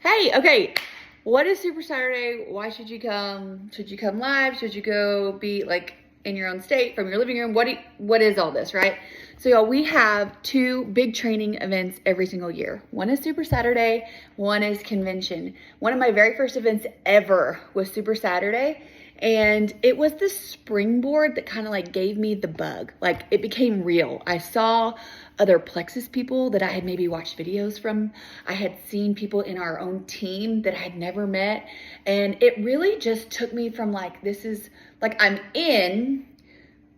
Hey, okay. What is Super Saturday? Why should you come? Should you come live? Should you go be like in your own state from your living room? What is all this, right? So y'all, we have two big training events every single year. One is Super Saturday, one is convention. One of my very first events ever was Super Saturday. And it was the springboard that kind of like gave me the bug. Like it became real. I saw other Plexus people that I had maybe watched videos from. I had seen people in our own team that I had never met. And it really just took me from like, this is like, I'm in,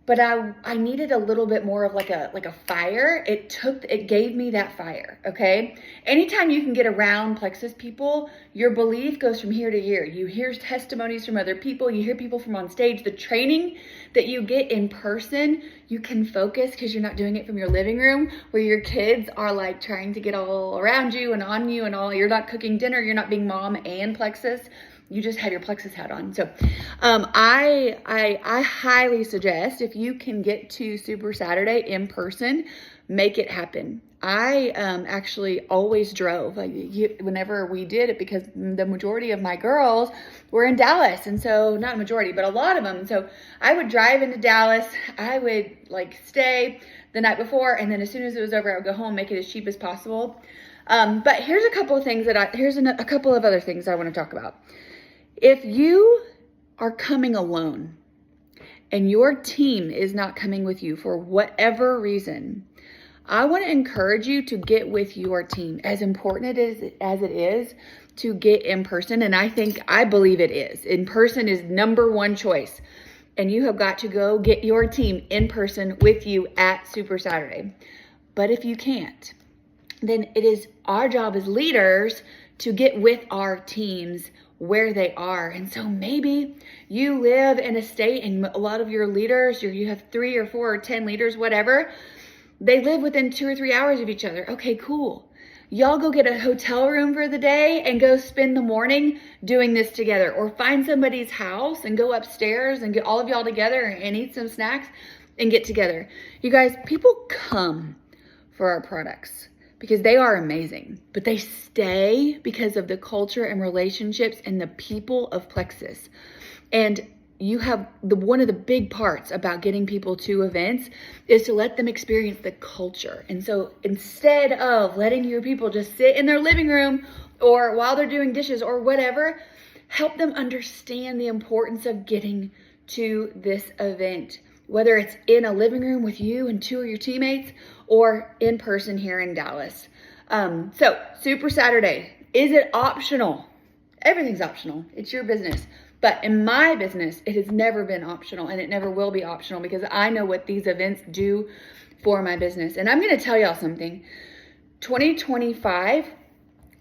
but I needed a little bit more of like a fire. It gave me that fire, okay? Anytime you can get around Plexus people, your belief goes from here to here. You hear testimonies from other people, you hear people from on stage. The training that you get in person, you can focus because you're not doing it from your living room where your kids are like trying to get all around you and on you and all. You're not cooking dinner, you're not being mom and Plexus. You just have your Plexus hat on. So I highly suggest if you can get to Super Saturday in person, make it happen. I actually always drove whenever we did it because the majority of my girls were in Dallas. And so not a majority, but a lot of them. So I would drive into Dallas. I would like stay the night before. And then as soon as it was over, I would go home, make it as cheap as possible. But here's a couple of things a couple of other things I want to talk about. If you are coming alone and your team is not coming with you for whatever reason, I want to encourage you to get with your team. As important as it is to get in person, and I believe it is. In person is number one choice. And you have got to go get your team in person with you at Super Saturday. But if you can't, then it is our job as leaders to get with our teams where they are. And so maybe you live in a state and a lot of your leaders, you have 3 or 4 or 10 leaders, whatever, they live within 2 or 3 hours of each other. Okay, cool. Y'all go get a hotel room for the day and go spend the morning doing this together, or find somebody's house and go upstairs and get all of y'all together and eat some snacks and get together. You guys, people come for our products because they are amazing, but they stay because of the culture and relationships and the people of Plexus. And you have one of the big parts about getting people to events is to let them experience the culture. And so instead of letting your people just sit in their living room or while they're doing dishes or whatever, help them understand the importance of getting to this event, whether it's in a living room with you and 2 of your teammates or in person here in Dallas. So Super Saturday, is it optional? Everything's optional. It's your business. But in my business, it has never been optional, and it never will be optional because I know what these events do for my business. And I'm going to tell y'all something. 2025,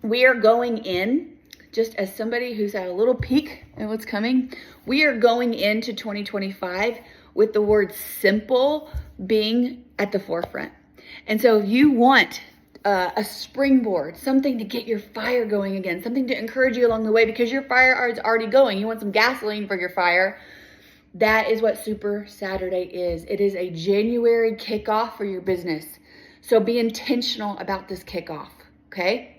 we are going in, just as somebody who's had a little peek at what's coming, we are going into 2025 with the word simple being at the forefront. And so if you want a springboard, something to get your fire going again, something to encourage you along the way because your fire is already going. You want some gasoline for your fire. That is what Super Saturday is. It is a January kickoff for your business. So be intentional about this kickoff, okay?